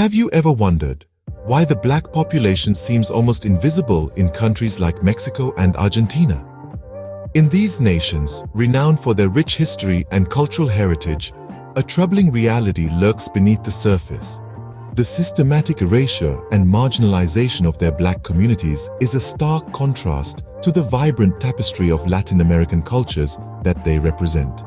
Have you ever wondered why the black population seems almost invisible in countries like Mexico and Argentina? In these nations, renowned for their rich history and cultural heritage, a troubling reality lurks beneath the surface. The systematic erasure and marginalization of their black communities is a stark contrast to the vibrant tapestry of Latin American cultures that they represent.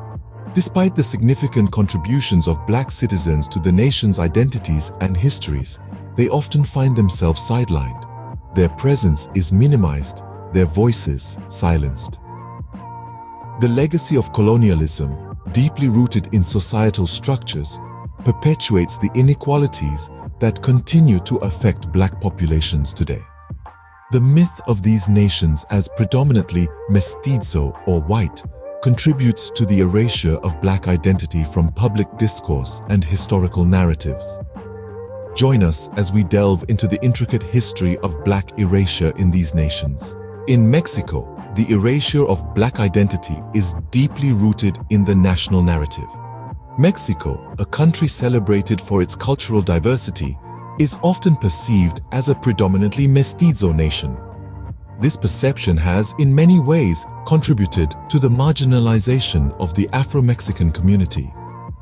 Despite the significant contributions of black citizens to the nation's identities and histories, they often find themselves sidelined. Their presence is minimized, their voices silenced. The legacy of colonialism, deeply rooted in societal structures, perpetuates the inequalities that continue to affect black populations today. The myth of these nations as predominantly mestizo or white contributes to the erasure of black identity from public discourse and historical narratives. Join us as we delve into the intricate history of black erasure in these nations. In Mexico, the erasure of black identity is deeply rooted in the national narrative. Mexico, a country celebrated for its cultural diversity, is often perceived as a predominantly mestizo nation. This perception has, in many ways, contributed to the marginalization of the Afro-Mexican community,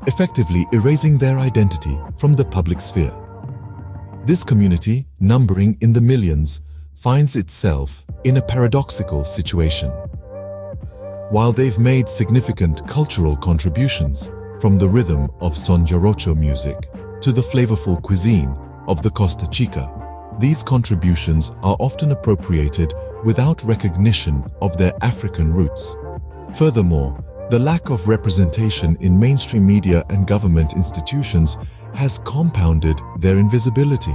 effectively erasing their identity from the public sphere. This community, numbering in the millions, finds itself in a paradoxical situation. While they've made significant cultural contributions, from the rhythm of son jarocho music to the flavorful cuisine of the Costa Chica, these contributions are often appropriated without recognition of their African roots. Furthermore, the lack of representation in mainstream media and government institutions has compounded their invisibility.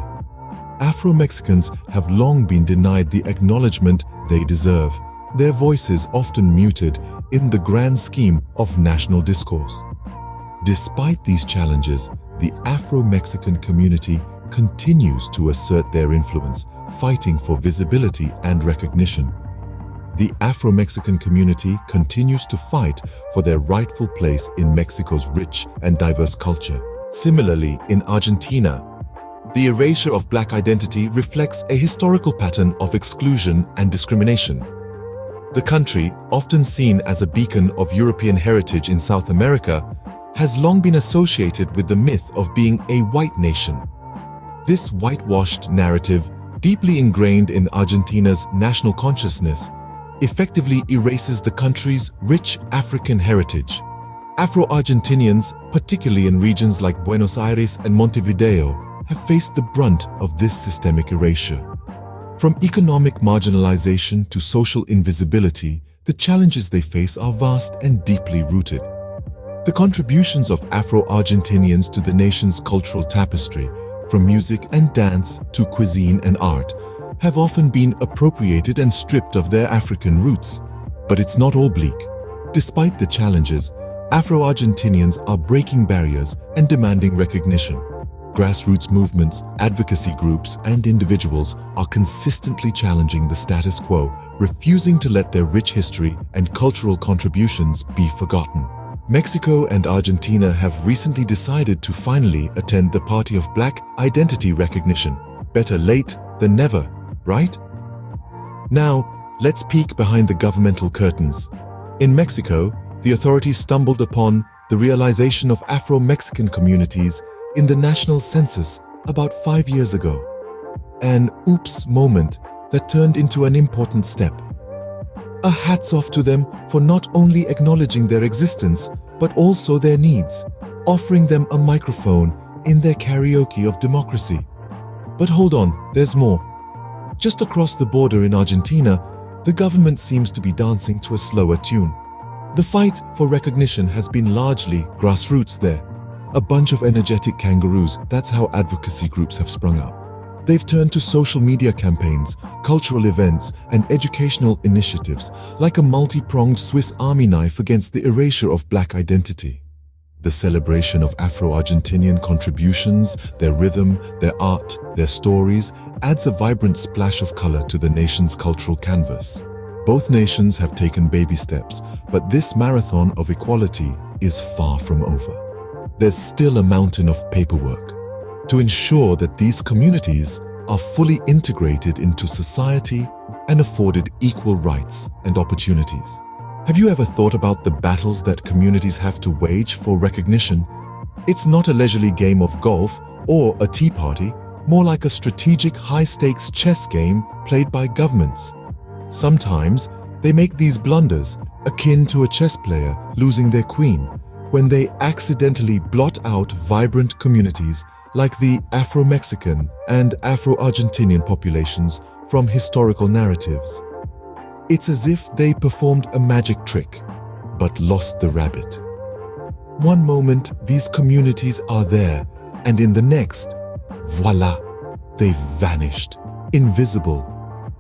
Afro-Mexicans have long been denied the acknowledgement they deserve, their voices often muted in the grand scheme of national discourse. Despite these challenges, the Afro-Mexican community continues to assert their influence, fighting for visibility and recognition. The Afro-Mexican community continues to fight for their rightful place in Mexico's rich and diverse culture. Similarly, in Argentina, the erasure of black identity reflects a historical pattern of exclusion and discrimination. The country, often seen as a beacon of European heritage in South America, has long been associated with the myth of being a white nation. This whitewashed narrative, deeply ingrained in Argentina's national consciousness, effectively erases the country's rich African heritage. Afro-Argentinians, particularly in regions like Buenos Aires and Montevideo, have faced the brunt of this systemic erasure. From economic marginalization to social invisibility, the challenges they face are vast and deeply rooted. The contributions of Afro-Argentinians to the nation's cultural tapestry, from music and dance to cuisine and art, have often been appropriated and stripped of their African roots. But it's not all bleak. Despite the challenges, Afro-Argentinians are breaking barriers and demanding recognition. Grassroots movements, advocacy groups, and individuals are consistently challenging the status quo, refusing to let their rich history and cultural contributions be forgotten. Mexico and Argentina have recently decided to finally attend the Party of Black Identity Recognition. Better late than never, right? Now, let's peek behind the governmental curtains. In Mexico, the authorities stumbled upon the realization of Afro-Mexican communities in the national census about 5 years ago. An oops moment that turned into an important step. A hats off to them for not only acknowledging their existence, but also their needs, offering them a microphone in their karaoke of democracy. But hold on, there's more. Just across the border in Argentina, the government seems to be dancing to a slower tune. The fight for recognition has been largely grassroots there. A bunch of energetic kangaroos, that's how advocacy groups have sprung up. They've turned to social media campaigns, cultural events, and educational initiatives, like a multi-pronged Swiss Army knife against the erasure of black identity. The celebration of Afro-Argentinian contributions, their rhythm, their art, their stories, adds a vibrant splash of color to the nation's cultural canvas. Both nations have taken baby steps, but this marathon of equality is far from over. There's still a mountain of paperwork. to ensure that these communities are fully integrated into society and afforded equal rights and opportunities. Have you ever thought about the battles that communities have to wage for recognition? It's not a leisurely game of golf or a tea party, more like a strategic high-stakes chess game played by governments. Sometimes they make these blunders, akin to a chess player losing their queen, when they accidentally blot out vibrant communities like the Afro-Mexican and Afro-Argentinian populations from historical narratives. It's as if they performed a magic trick, but lost the rabbit. One moment, these communities are there, and in the next, voila, they've vanished, invisible,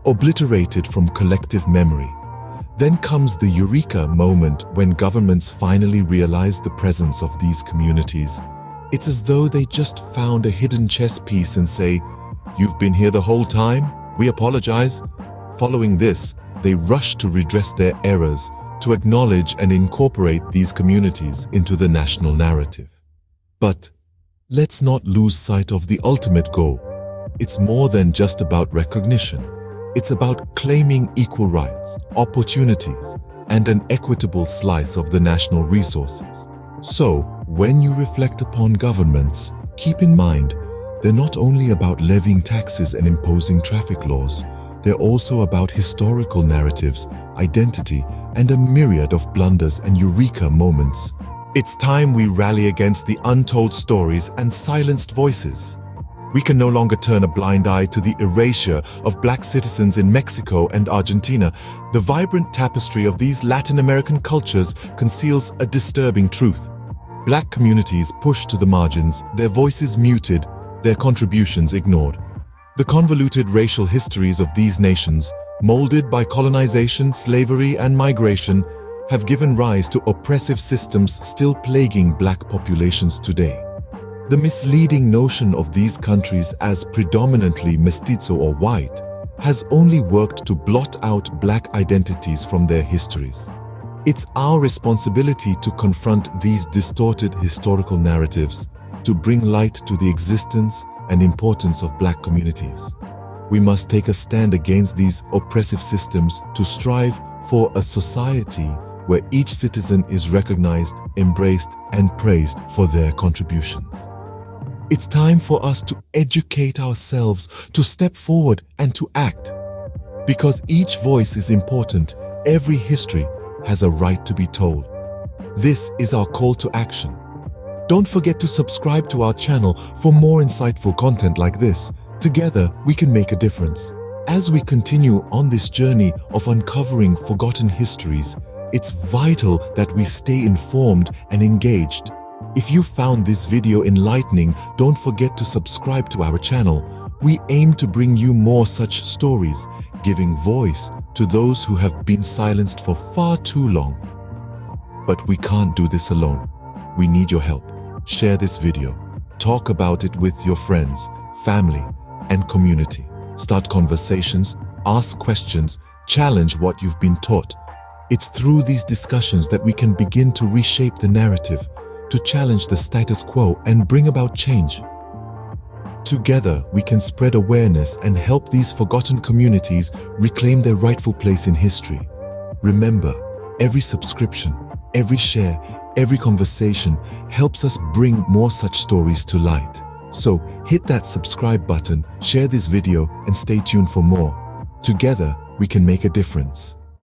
obliterated from collective memory. Then comes the eureka moment when governments finally realize the presence of these communities. It's as though they just found a hidden chess piece and say, "You've been here the whole time, we apologize." Following this, they rush to redress their errors, to acknowledge and incorporate these communities into the national narrative. But let's not lose sight of the ultimate goal. It's more than just about recognition. It's about claiming equal rights, opportunities, and an equitable slice of the national resources. So, when you reflect upon governments, keep in mind, they're not only about levying taxes and imposing traffic laws, they're also about historical narratives, identity, and a myriad of blunders and eureka moments. It's time we rally against the untold stories and silenced voices. We can no longer turn a blind eye to the erasure of Black citizens in Mexico and Argentina. The vibrant tapestry of these Latin American cultures conceals a disturbing truth. Black communities pushed to the margins, their voices muted, their contributions ignored. The convoluted racial histories of these nations, molded by colonization, slavery, and migration, have given rise to oppressive systems still plaguing Black populations today. The misleading notion of these countries as predominantly mestizo or white has only worked to blot out Black identities from their histories. It's our responsibility to confront these distorted historical narratives, to bring light to the existence and importance of Black communities. We must take a stand against these oppressive systems to strive for a society where each citizen is recognized, embraced, and praised for their contributions. It's time for us to educate ourselves, to step forward and to act. Because each voice is important, every history has a right to be told. This is our call to action. Don't forget to subscribe to our channel for more insightful content like this. Together, we can make a difference. As we continue on this journey of uncovering forgotten histories, it's vital that we stay informed and engaged. If you found this video enlightening, don't forget to subscribe to our channel. We aim to bring you more such stories, giving voice to those who have been silenced for far too long. But we can't do this alone. We need your help. Share this video. Talk about it with your friends, family, and community. Start conversations, ask questions, challenge what you've been taught. It's through these discussions that we can begin to reshape the narrative, to challenge the status quo and bring about change. Together, we can spread awareness and help these forgotten communities reclaim their rightful place in history. Remember, every subscription, every share, every conversation helps us bring more such stories to light. So hit that subscribe button, share this video, and stay tuned for more. Together, we can make a difference.